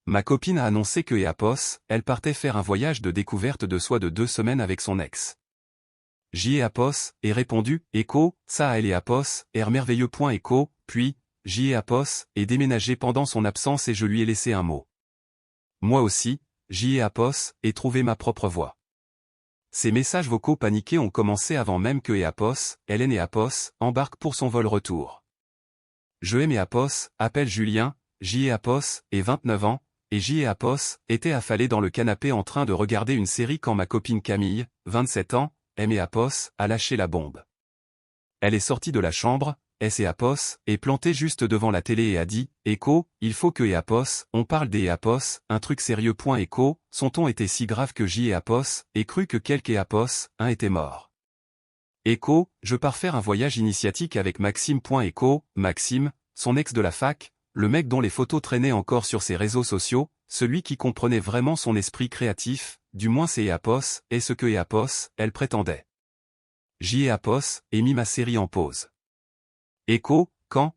Ma copine a annoncé que elle partait faire un voyage de découverte de soi de 2 semaines avec son ex. Et répondu, ça merveilleux.echo, puis, et déménagé pendant son absence et je lui ai laissé un mot. Moi aussi, et trouvé ma propre voie. Ces messages vocaux paniqués ont commencé avant même que Hélène embarque pour son vol retour. Je aime appelle Julien, et 29 ans, et était affalé dans le canapé en train de regarder une série quand ma copine Camille, 27 ans, a lâché la bombe. Elle est sortie de la chambre, est plantée juste devant la télé et a dit, il faut que on parle des un truc sérieux. Son ton était si grave que et cru que quelque un était mort. Je pars faire un voyage initiatique avec Maxime. Maxime, son ex de la fac, le mec dont les photos traînaient encore sur ses réseaux sociaux, celui qui comprenait vraiment son esprit créatif, du moins c'est et ce que elle prétendait. Et mis ma série en pause. Quand,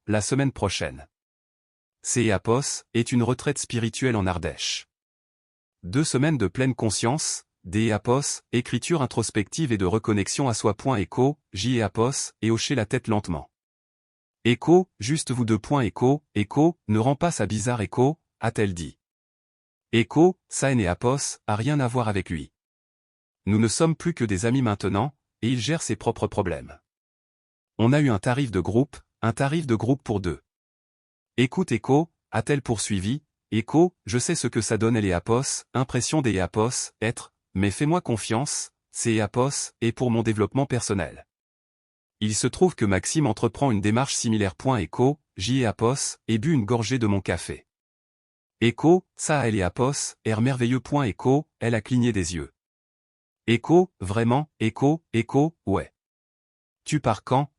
la semaine prochaine. C'est est une retraite spirituelle en Ardèche. 2 semaines de pleine conscience, écriture introspective et de reconnexion à soi. Et hocher la tête lentement. Juste vous deux. Ne rend pas ça bizarre a-t-elle dit. Ça et a rien à voir avec lui. Nous ne sommes plus que des amis maintenant, et il gère ses propres problèmes. On a eu un tarif de groupe pour 2. Écoute a-t-elle poursuivi, je sais ce que ça donne les impression des être, mais fais-moi confiance, c'est et pour mon développement personnel. Il se trouve que Maxime entreprend une démarche similaire. Et bu une gorgée de mon café. Ça elle est merveilleux. Elle a cligné des yeux. Vraiment, ouais. Tu pars quand,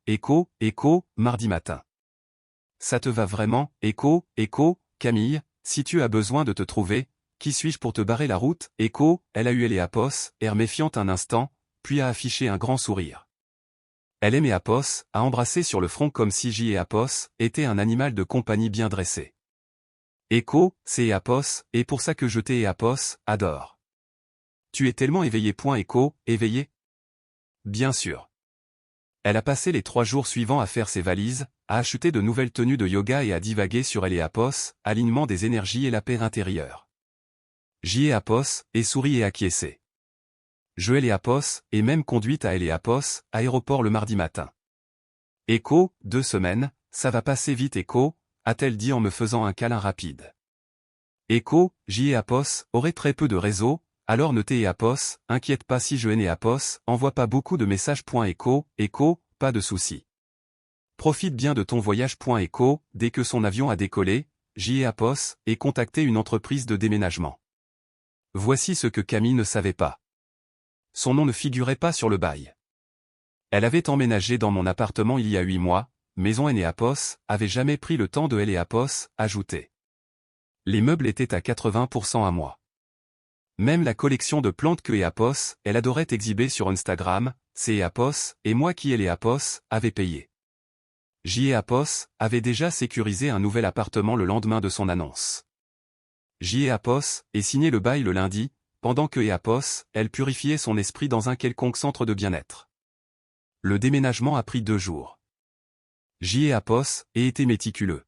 mardi matin. Ça te va vraiment, Camille, si tu as besoin de te trouver, qui suis-je pour te barrer la route, elle a eu air méfiante un instant, puis a affiché un grand sourire. Elle aimait a embrassé sur le front comme si était un animal de compagnie bien dressé. C'est et pour ça que je t'ai adore. Tu es tellement éveillé. Éveillé? Bien sûr. Elle a passé les 3 jours suivants à faire ses valises, à acheter de nouvelles tenues de yoga et à divaguer sur elle alignement des énergies et la paix intérieure. Et sourit et acquiescé. Je et même conduite à elle aéroport le mardi matin. 2 semaines, ça va passer vite a-t-elle dit en me faisant un câlin rapide. Aurait très peu de réseau, alors ne t'es inquiète pas si je n'ai envoie pas beaucoup de messages. Pas de souci. Profite bien de ton voyage. Dès que son avion a décollé, et contacté une entreprise de déménagement. Voici ce que Camille ne savait pas. Son nom ne figurait pas sur le bail. Elle avait emménagé dans mon appartement il y a 8 mois, maison avait jamais pris le temps de ajouter. Les meubles étaient à 80% à moi. Même la collection de plantes que elle adorait exhiber sur Instagram, c'est et moi qui avait payé. Avait déjà sécurisé un nouvel appartement le lendemain de son annonce. Et signé le bail le lundi, pendant que elle purifiait son esprit dans un quelconque centre de bien-être. Le déménagement a pris 2 jours. Et été méticuleux.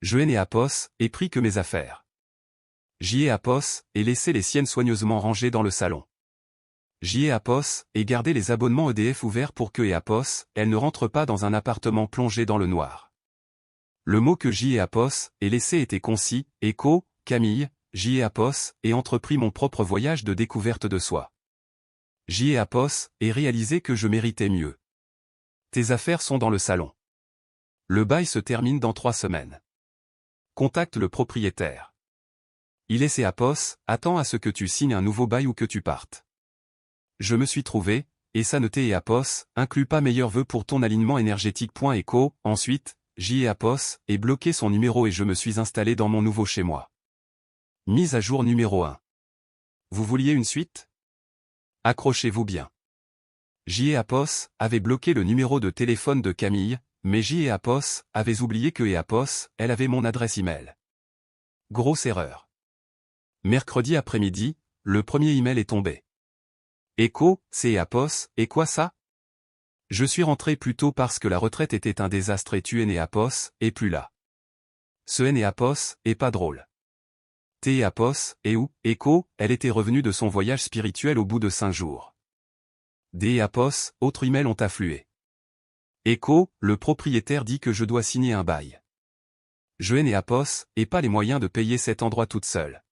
Je n'ai et pris que mes affaires. Et laissé les siennes soigneusement rangées dans le salon. Et gardé les abonnements EDF ouverts pour que elle ne rentre pas dans un appartement plongé dans le noir. Le mot que et laissé était concis, Camille, et entrepris mon propre voyage de découverte de soi. Et réalisé que je méritais mieux. Tes affaires sont dans le salon. Le bail se termine dans 3 semaines. Contacte le propriétaire. Il est attends à ce que tu signes un nouveau bail ou que tu partes. Je me suis trouvé, et ça ne t'est inclut pas meilleurs vœux pour ton alignement énergétique. Ensuite, et bloqué son numéro et je me suis installé dans mon nouveau chez moi. Mise à jour numéro 1. Vous vouliez une suite? Accrochez-vous bien. avait bloqué le numéro de téléphone de Camille, mais avait oublié que elle avait mon adresse email. grosse erreur. Mercredi après-midi, le premier email est tombé. Écho, c'est Apos, et quoi ça? Je suis rentré plus tôt parce que la retraite était un désastre et tu es né Apos, et plus là. Ce est Apos, et pas drôle. T'es Apos, et où? Écho, elle était revenue de son voyage spirituel au bout de 5 jours. Des Apos, autres emails ont afflué. Écho, le propriétaire dit que je dois signer un bail. Je ai Apos, et pas les moyens de payer cet endroit toute seule.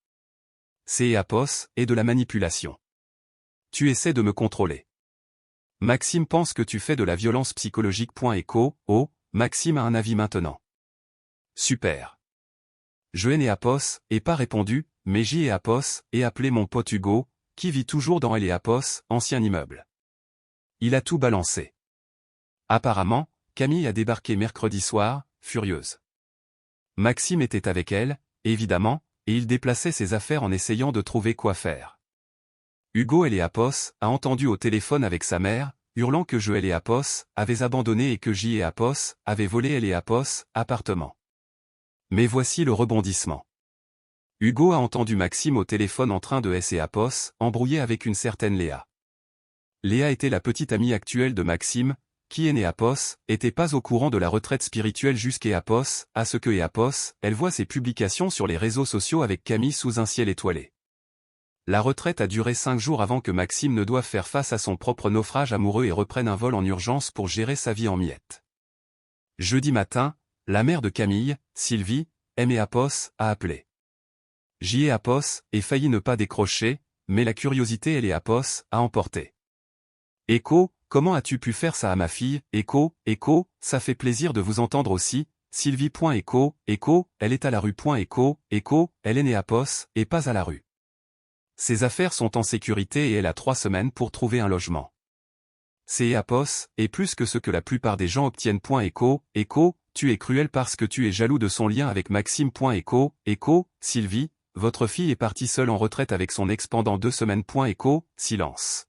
C'est Apos, et de la manipulation. Tu essaies de me contrôler. Maxime pense que tu fais de la violence psychologique. Écho, oh, Maxime a un avis maintenant. Super. Je ai Apos, et pas répondu, mais j'y ai Apos, et appelé mon pote Hugo, qui vit toujours dans El Apos, ancien immeuble. Il a tout balancé. Apparemment, Camille a débarqué mercredi soir, furieuse. Maxime était avec elle, évidemment, et il déplaçait ses affaires en essayant de trouver quoi faire. Hugo Apos a entendu au téléphone avec sa mère, hurlant que je Apos avait abandonné et que J Apos avait volé Apos appartement. Mais voici le rebondissement. Hugo a entendu Maxime au téléphone en train de Apos embrouiller avec une certaine Léa. Léa était la petite amie actuelle de Maxime, qui Apos était pas au courant de la retraite spirituelle jusqu'à Apos, à ce que Apos, elle voit ses publications sur les réseaux sociaux avec Camille sous un ciel étoilé. La retraite a duré 5 jours avant que Maxime ne doive faire face à son propre naufrage amoureux et reprenne un vol en urgence pour gérer sa vie en miettes. Jeudi matin, la mère de Camille, Sylvie, Apos, a appelé. J Apos, et failli ne pas décrocher, mais la curiosité Apos a emporté. Écho, comment as-tu pu faire ça à ma fille? Écho, ça fait plaisir de vous entendre aussi. Sylvie. Écho, elle est à la rue. Écho, elle est Apos, et pas à la rue. Ses affaires sont en sécurité et elle a 3 semaines pour trouver un logement. C'est Apos, et plus que ce que la plupart des gens obtiennent. Écho, tu es cruel parce que tu es jaloux de son lien avec Maxime. Écho, Sylvie, votre fille est partie seule en retraite avec son ex pendant 2 semaines. Écho, silence.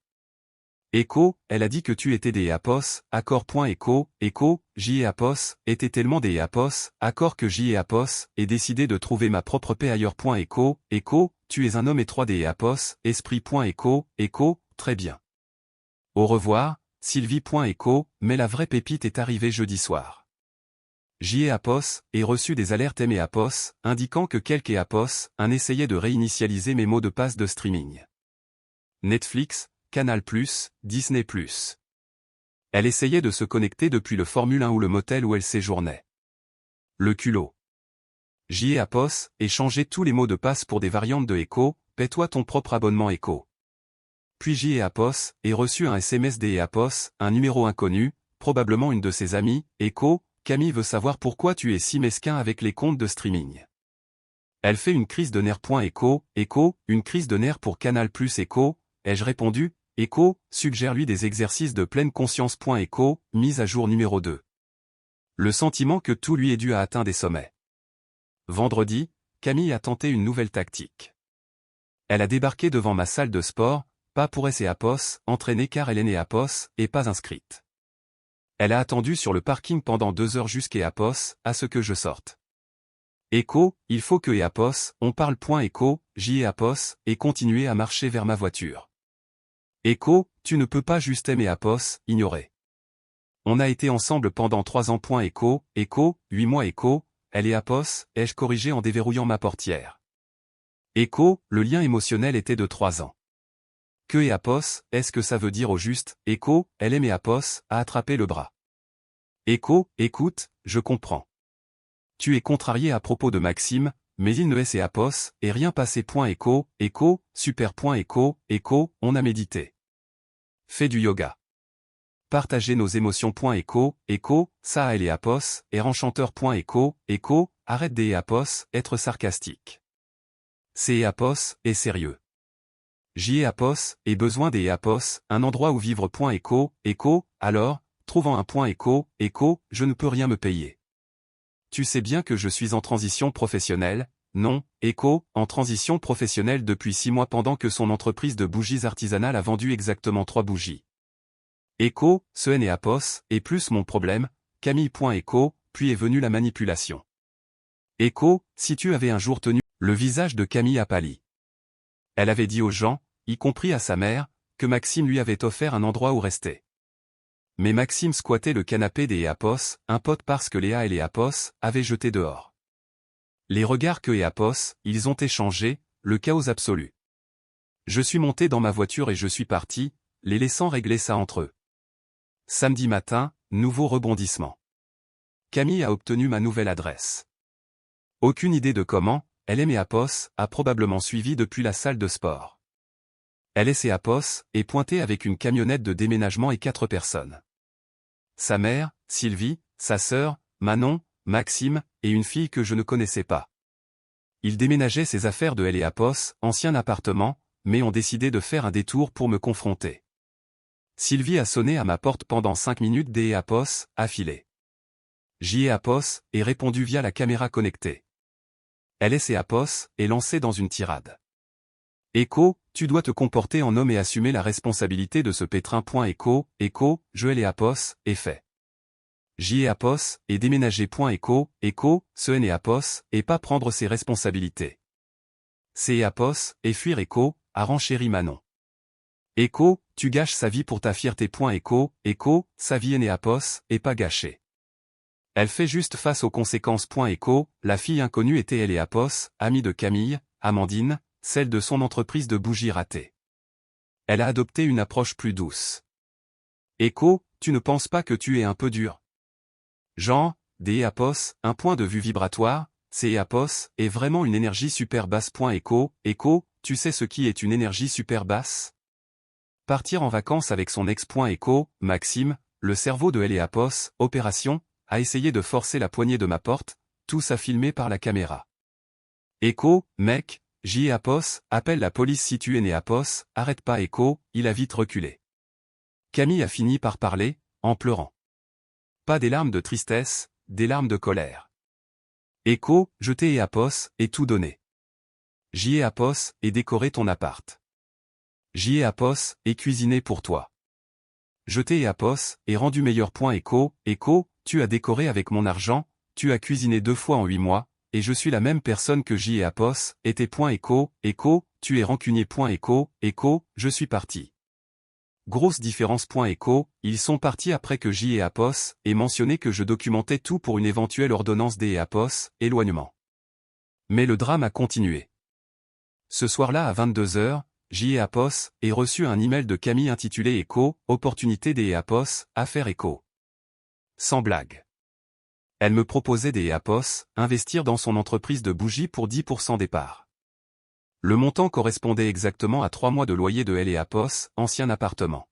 Écho, elle a dit que tu étais des Apos, accord. Écho, J Apos, était tellement des Apos, accord que J Apos, ait décidé de trouver ma propre paix ailleurs. Écho, tu es un homme étroit des Apos, esprit. Écho, très bien. Au revoir, Sylvie. Écho, mais la vraie pépite est arrivée jeudi soir. J Apos, ait reçu des alertes Apos, indiquant que quelque Apos, un essayait de réinitialiser mes mots de passe de streaming. Netflix, Canal+, Disney+. Elle essayait de se connecter depuis le Formule 1 ou le motel où elle séjournait. Le culot. J Apos, et changer tous les mots de passe pour des variantes de Echo, paie-toi ton propre abonnement Echo. Puis J Apos, et reçu un SMS des Apos, un numéro inconnu, probablement une de ses amies, Echo, Camille veut savoir pourquoi tu es si mesquin avec les comptes de streaming. Elle fait une crise de nerfs. Echo, une crise de nerfs pour Canal+. Echo, ai-je répondu? Echo, suggère-lui des exercices de pleine conscience. Echo, mise à jour numéro 2. Le sentiment que tout lui est dû a atteint des sommets. Vendredi, Camille a tenté une nouvelle tactique. Elle a débarqué devant ma salle de sport, pas pour Apos, entraînée car elle est Apos, et pas inscrite. Elle a attendu sur le parking pendant 2 heures jusqu'à Apos, à ce que je sorte. Echo, il faut que Apos, on parle. Echo, J Apos, et continuer à marcher vers ma voiture. Echo, tu ne peux pas juste aimer Apos, ignorer. On a été ensemble pendant 3 ans. Echo, 8 mois. Echo, elle est Apos, ai-je corrigé en déverrouillant ma portière. Echo, le lien émotionnel était de 3 ans. Que Apos, est-ce que ça veut dire au juste? Echo, elle aimait Apos, a attrapé le bras. Echo, écoute, je comprends. Tu es contrarié à propos de Maxime, mais il ne est Apos, et rien passé. Echo, super. Echo, on a médité. Fais du yoga. Partagez nos émotions. Echo, ça elle est Apos, et enchanteur. Echo, arrête des Apos, être sarcastique. C'est Apos, et sérieux. J Apos, et besoin des Apos, un endroit où vivre. Echo, alors, trouvant un. Echo, je ne peux rien me payer. Tu sais bien que je suis en transition professionnelle, non? Echo, en transition professionnelle depuis 6 mois pendant que son entreprise de bougies artisanales a vendu exactement 3 bougies. Echo, ce n'est Apos, et plus mon problème, Camille. Echo, puis est venue la manipulation. Echo, si tu avais un jour tenu Le visage de Camille a pâli. Elle avait dit aux gens, y compris à sa mère, que Maxime lui avait offert un endroit où rester. Mais Maxime squattait le canapé des Eapos, un pote parce que Léa et les Eapos avaient jeté dehors. Les regards que Eapos, ils ont échangés, le chaos absolu. Je suis monté dans ma voiture et je suis parti, les laissant régler ça entre eux. Samedi matin, nouveau rebondissement. Camille a obtenu ma nouvelle adresse. Aucune idée de comment, elle et Eapos a probablement suivi depuis la salle de sport. Elle et ses Eapos est pointée avec une camionnette de déménagement et 4 personnes. Sa mère, Sylvie, sa sœur, Manon, Maxime, et une fille que je ne connaissais pas. Ils déménageaient ses affaires de Eapos, ancien appartement, mais ont décidé de faire un détour pour me confronter. Sylvie a sonné à ma porte pendant 5 minutes des Eapos, affilés. Eapos est répondu via la caméra connectée. Elle et ses Eapos est lancée dans une tirade. Echo, tu dois te comporter en homme et assumer la responsabilité de ce pétrin. Echo, je et Eapos, est fait. Eapos est déménagé. Echo, ce Eapos, et pas prendre ses responsabilités. C'est Eapos, et fuir. Echo, a renchéri Manon. Echo, tu gâches sa vie pour ta fierté. Echo, sa vie Eapos, est pas gâchée. Elle fait juste face aux conséquences. Echo, la fille inconnue était Eapos, amie de Camille, Amandine, celle de son entreprise de bougies ratée. Elle a adopté une approche plus douce. Echo, tu ne penses pas que tu es un peu dur? Genre, des Eapos, un point de vue vibratoire, ces Eapos est vraiment une énergie super basse. Echo, tu sais ce qui est une énergie super basse? Partir en vacances avec son ex. Echo, Maxime, le cerveau de Eapos, opération, a essayé de forcer la poignée de ma porte, tout ça filmé par la caméra. Echo, mec, Eapos, appelle la police si tu es Eapos, arrête pas. Echo, il a vite reculé. Camille a fini par parler, en pleurant. Pas des larmes de tristesse, des larmes de colère. Echo, je t'ai Eapos, et tout donné. Eapos, et décoré ton appart. Eapos, et cuisiné pour toi. Je t'ai Eapos, et rendu meilleur. Echo, tu as décoré avec mon argent, tu as cuisiné 2 fois en 8 mois, et je suis la même personne que Eapos était. Echo, tu es rancunier. Echo, je suis parti. Grosse différence. Echo, ils sont partis après que Eapos ait mentionné que je documentais tout pour une éventuelle ordonnance des Eapos, éloignement. Mais le drame a continué. Ce soir-là à 22h, Eapos ait reçu un email de Camille intitulé Echo, opportunité des Eapos, affaire Echo. Sans blague. Elle me proposait des Eapos, investir dans son entreprise de bougies pour 10% des parts. Le montant correspondait exactement à 3 mois de loyer de Eapos, ancien appartement.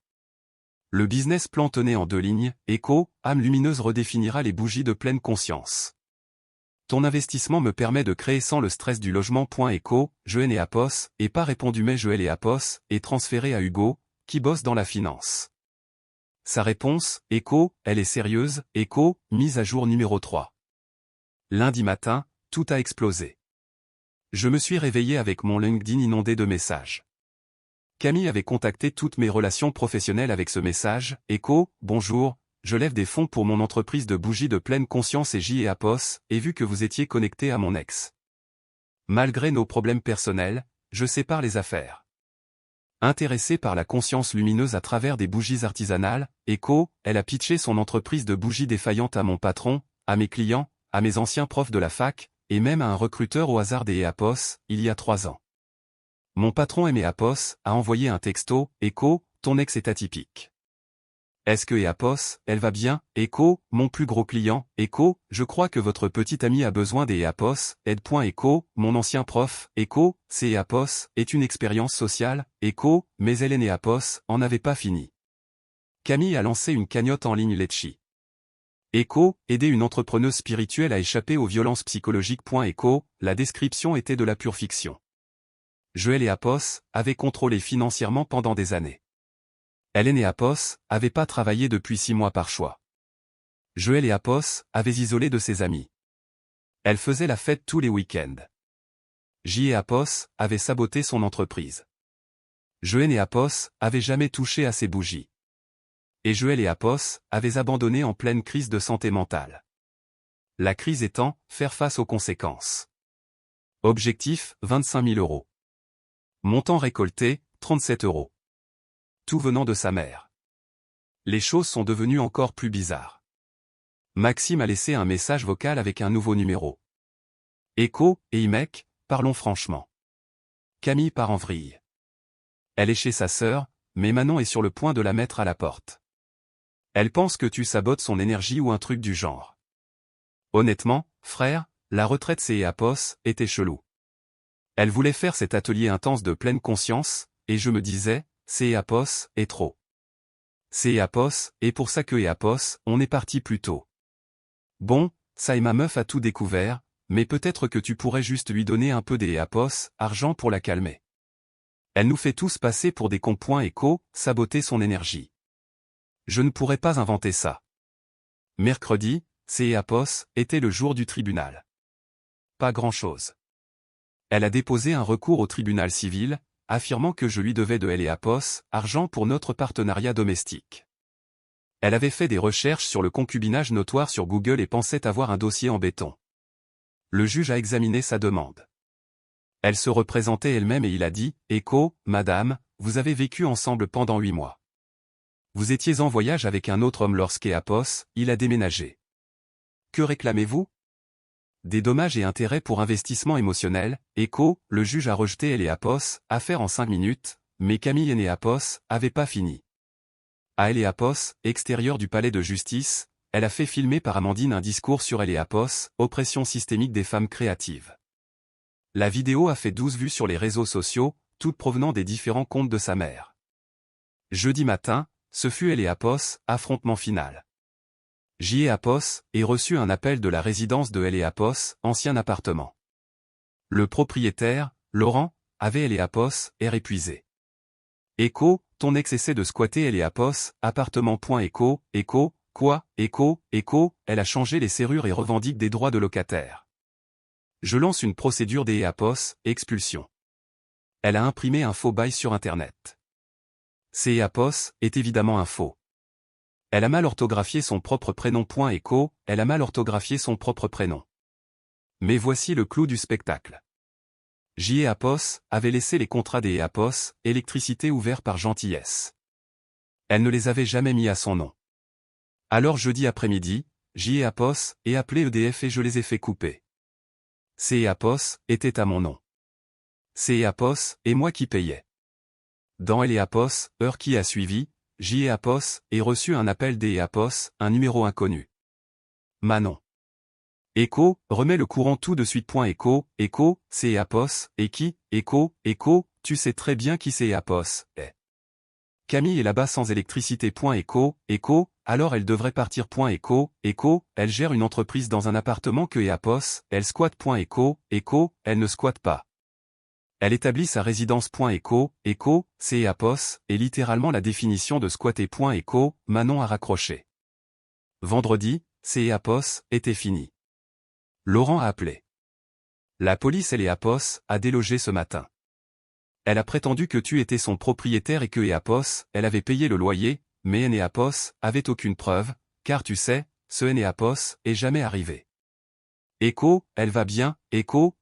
Le business plan tenait en 2 lignes, Echo, âme lumineuse redéfinira les bougies de pleine conscience. Ton investissement me permet de créer sans le stress du logement. Echo, je Eapos, et pas répondu mais je Eapos, et transféré à Hugo, qui bosse dans la finance. Sa réponse, Echo, elle est sérieuse, Echo, mise à jour numéro 3. Lundi matin, tout a explosé. Je me suis réveillé avec mon LinkedIn inondé de messages. Camille avait contacté toutes mes relations professionnelles avec ce message, Echo, bonjour, je lève des fonds pour mon entreprise de bougies de pleine conscience et Eapos, et vu que vous étiez connecté à mon ex. Malgré nos problèmes personnels, je sépare les affaires. Intéressée par la conscience lumineuse à travers des bougies artisanales, Echo, elle a pitché son entreprise de bougies défaillantes à mon patron, à mes clients, à mes anciens profs de la fac, et même à un recruteur au hasard des Eapos, il y a 3 ans. Mon patron Eapos a envoyé un texto, Echo, ton ex est atypique. Est-ce que Eapos, elle va bien? Echo, mon plus gros client, Echo, je crois que votre petit ami a besoin des Eapos, aide. Echo, mon ancien prof, Echo, c'est Eapos, est une expérience sociale, Echo, mais Hélène Eapos en avait pas fini. Camille a lancé une cagnotte en ligne Letchi. Echo, aider une entrepreneuse spirituelle à échapper aux violences psychologiques. Echo, la description était de la pure fiction. Joël Eapos avait contrôlé financièrement pendant des années. Hélène Eapos avait pas travaillé depuis 6 mois par choix. Joël Eapos avait isolé de ses amis. Elle faisait la fête tous les week-ends. Eapos avait saboté son entreprise. Joël Eapos avait jamais touché à ses bougies. Et Joël Eapos avait abandonné en pleine crise de santé mentale. La crise étant, faire face aux conséquences. Objectif, 25 000 euros. Montant récolté, 37 euros. Tout venant de sa mère. Les choses sont devenues encore plus bizarres. Maxime a laissé un message vocal avec un nouveau numéro. Écho, et mec, parlons franchement. Camille part en vrille. Elle est chez sa sœur, mais Manon est sur le point de la mettre à la porte. Elle pense que tu sabotes son énergie ou un truc du genre. Honnêtement, frère, la retraite CEAPOS était chelou. Elle voulait faire cet atelier intense de pleine conscience, et je me disais, CEAPOS est trop. CEAPOS, et pour ça que EAPOS, on est parti plus tôt. Bon, ça et ma meuf a tout découvert, mais peut-être que tu pourrais juste lui donner un peu des EAPOS, argent pour la calmer. Elle nous fait tous passer pour des cons. Écho, saboter son énergie. Je ne pourrais pas inventer ça. Mercredi, CEAPOS, était le jour du tribunal. Pas grand-chose. Elle a déposé un recours au tribunal civil, affirmant que je lui devais de l'EAPOS, argent pour notre partenariat domestique. Elle avait fait des recherches sur le concubinage notoire sur Google et pensait avoir un dossier en béton. Le juge a examiné sa demande. Elle se représentait elle-même et il a dit, « Écho, madame, vous avez vécu ensemble pendant 8 mois. Vous étiez en voyage avec un autre homme lorsqu'EAPOS, il a déménagé. Que réclamez-vous ? Des dommages et intérêts pour investissement émotionnel. Écho, le juge a rejeté l'EAPOS, affaire en 5 minutes, mais Camille et l'EAPOS avaient pas fini. À l'EAPOS, extérieur du palais de justice, elle a fait filmer par Amandine un discours sur l'EAPOS, oppression systémique des femmes créatives. La vidéo a fait 12 vues sur les réseaux sociaux, toutes provenant des différents comptes de sa mère. Jeudi matin, ce fut l'EAPOS, affrontement final. JEAPOS ait reçu un appel de la résidence de l'EAPOS, ancien appartement. Le propriétaire, Laurent, avait l'EAPOS, air épuisé. Écho, ton ex essaie de squatter l'EAPOS, appartement. Écho, écho, quoi, écho, elle a changé les serrures et revendique des droits de locataire. Je lance une procédure d'EAPOS, expulsion. Elle a imprimé un faux bail sur Internet. CEAPOS est évidemment un faux. Elle a mal orthographié son propre prénom. Écho, elle a mal orthographié son propre prénom. Mais voici le clou du spectacle. JEAPOS avait laissé les contrats des EAPOS, électricité ouverts par gentillesse. Elle ne les avait jamais mis à son nom. Alors jeudi après-midi, JEAPOS est appelé EDF et je les ai fait couper. CEAPOS était à mon nom. CEAPOS et moi qui payais. Dans l'EAPOS, heure qui a suivi, JEAPOS ait reçu un appel d'EAPOS, un numéro inconnu. Manon. Écho, remets le courant tout de suite. Écho, CEAPOS, et qui, écho, tu sais très bien qui CEAPOS est. Camille est là-bas sans électricité. Écho, alors elle devrait partir. Écho, elle gère une entreprise dans un appartement que EAPOS, elle squatte. Écho, elle ne squatte pas. Elle établit sa résidence. Écho, CEAPOS, est littéralement la définition de squatter. Écho, Manon a raccroché. Vendredi, CEAPOS était fini. Laurent a appelé. La police l'EAPOS a délogé ce matin. Elle a prétendu que tu étais son propriétaire et que EAPOS, elle avait payé le loyer, mais l'EAPOS avait aucune preuve, car tu sais, ce l'EAPOS est jamais arrivé. Écho, elle va bien, écho,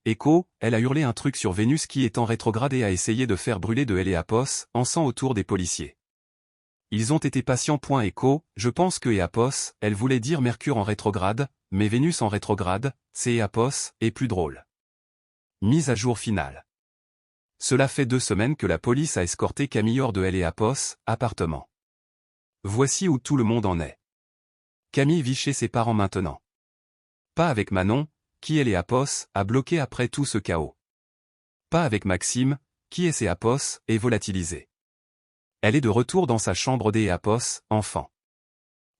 elle a hurlé un truc sur Vénus qui est en rétrograde et a essayé de faire brûler de l'EAPOS, en sang autour des policiers. Ils ont été patients. Écho, je pense que EAPOS, elle voulait dire Mercure en rétrograde, mais Vénus en rétrograde, c'est EAPOS, est plus drôle. Mise à jour finale. Cela fait 2 semaines que la police a escorté Camille hors de l'EAPOS, appartement. Voici où tout le monde en est. Camille vit chez ses parents maintenant. Pas avec Manon, qui l'EAPOS, a bloqué après tout ce chaos. Pas avec Maxime, qui CEAPOS, est volatilisé. Elle est de retour dans sa chambre d'EAPOS, enfant.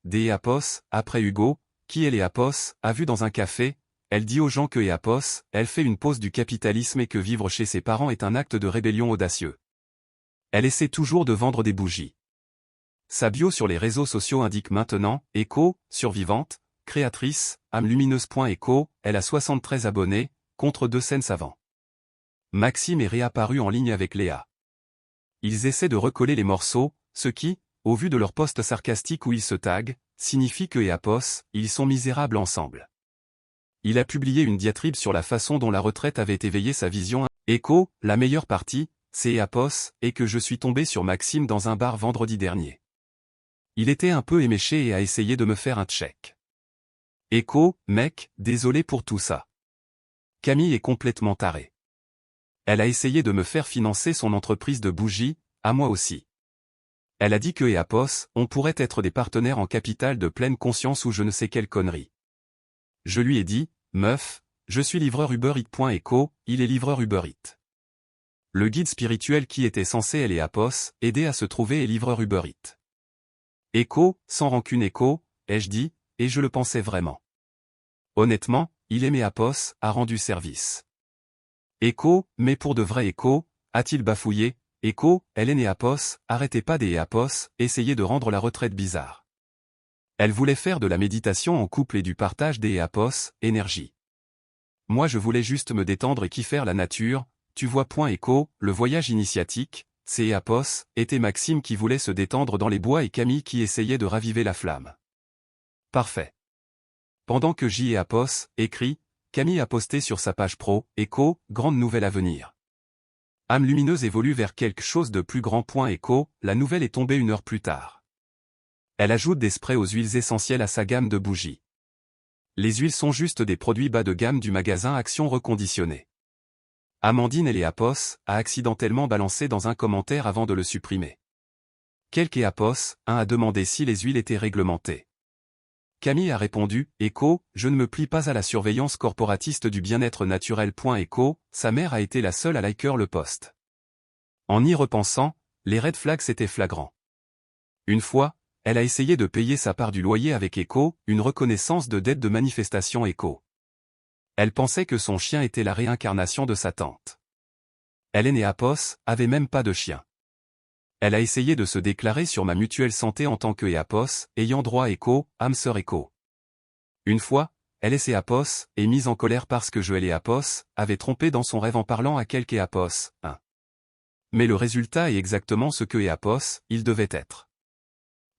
D'EAPOS, après Hugo, qui l'EAPOS, a vu dans un café, elle dit aux gens que EAPOS, elle fait une pause du capitalisme et que vivre chez ses parents est un acte de rébellion audacieux. Elle essaie toujours de vendre des bougies. Sa bio sur les réseaux sociaux indique maintenant, écho, survivante, créatrice, âme lumineuse. Écho, elle a 73 abonnés, contre 2 scènes avant. Maxime est réapparu en ligne avec Léa. Ils essaient de recoller les morceaux, ce qui, au vu de leur post sarcastique où ils se taguent, signifie que EAPOS, ils sont misérables ensemble. Il a publié une diatribe sur la façon dont la retraite avait éveillé sa vision. Écho, la meilleure partie, c'est Apos, et que je suis tombé sur Maxime dans un bar vendredi dernier. Il était un peu éméché et a essayé de me faire un check. Écho, mec, désolé pour tout ça. Camille est complètement tarée. Elle a essayé de me faire financer son entreprise de bougies, à moi aussi. Elle a dit que Apos, on pourrait être des partenaires en capital de pleine conscience ou je ne sais quelle connerie. Je lui ai dit, meuf, je suis livreur Uber Eats. Écho, il est livreur Uber Eats. Le guide spirituel qui était censé aider Apos, aider à se trouver est livreur Uber Eats. Écho, sans rancune Écho, ai-je dit, et je le pensais vraiment. Honnêtement, il aimait Apos, a rendu service. Écho, mais pour de vrai Écho, a-t-il bafouillé? Écho, elle est née Apos, arrêtez pas des Apos, essayez de rendre la retraite bizarre. Elle voulait faire de la méditation en couple et du partage des Apos, énergie. Moi je voulais juste me détendre et kiffer la nature, tu vois. Écho, le voyage initiatique, c'est Apos, était Maxime qui voulait se détendre dans les bois et Camille qui essayait de raviver la flamme. Parfait. Pendant que J et Apos, écrit, Camille a posté sur sa page pro, Écho, grande nouvelle à venir. Âme lumineuse évolue vers quelque chose de plus grand. Écho, la nouvelle est tombée 1 heure plus tard. Elle ajoute des sprays aux huiles essentielles à sa gamme de bougies. Les huiles sont juste des produits bas de gamme du magasin Action reconditionné. Amandine et les Apos a accidentellement balancé dans un commentaire avant de le supprimer. Quelques Apos, a demandé si les huiles étaient réglementées. Camille a répondu, Écho, je ne me plie pas à la surveillance corporatiste du bien-être naturel. Écho, sa mère a été la seule à liker le post. En y repensant, les red flags étaient flagrants. Une fois, elle a essayé de payer sa part du loyer avec Écho, une reconnaissance de dette de manifestation Écho. Elle pensait que son chien était la réincarnation de sa tante. Elle est née Apos, avait même pas de chien. Elle a essayé de se déclarer sur ma mutuelle santé en tant que Apos, ayant droit à Écho, âme sœur Écho. Une fois, elle et ses Apos, est mise en colère parce que je et Apos, avait trompé dans son rêve en parlant à quelque Apos, Mais le résultat est exactement ce que Apos, il devait être.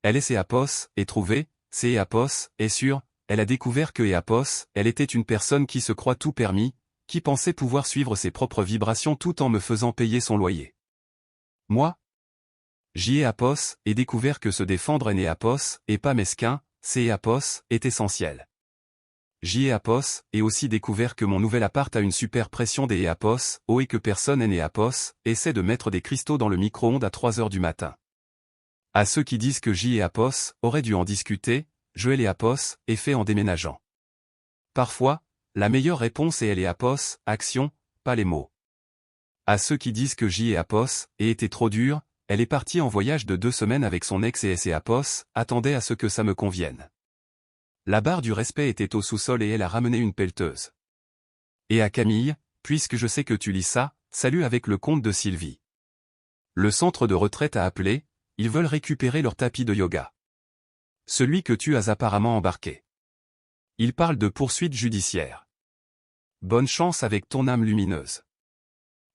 Elle et ses Apos, est trouvée, ses Apos, est sûre, elle a découvert que Apos, elle était une personne qui se croit tout permis, qui pensait pouvoir suivre ses propres vibrations tout en me faisant payer son loyer. Moi, j'y ai Apos, et découvert que se défendre est Apos, et pas mesquin, c'est Apos, est essentiel. J'y ai Apos, et aussi découvert que mon nouvel appart a une super pression des Apos, et que personne n'est Apos, essaie de mettre des cristaux dans le micro-ondes à 3 heures du matin. À ceux qui disent que J et Apos auraient dû en discuter, je et les Apos, et fait en déménageant. Parfois, la meilleure réponse est elle et Apos, action, pas les mots. À ceux qui disent que J et Apos, et était trop dur, elle est partie en voyage de 2 semaines avec son ex et Apos, attendait à ce que ça me convienne. La barre du respect était au sous-sol et elle a ramené une pelleteuse. Et à Camille, puisque je sais que tu lis ça, salut avec le compte de Sylvie. Le centre de retraite a appelé, ils veulent récupérer leur tapis de yoga. Celui que tu as apparemment embarqué. Ils parlent de poursuite judiciaire. Bonne chance avec ton âme lumineuse.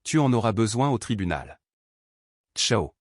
Tu en auras besoin au tribunal. Ciao.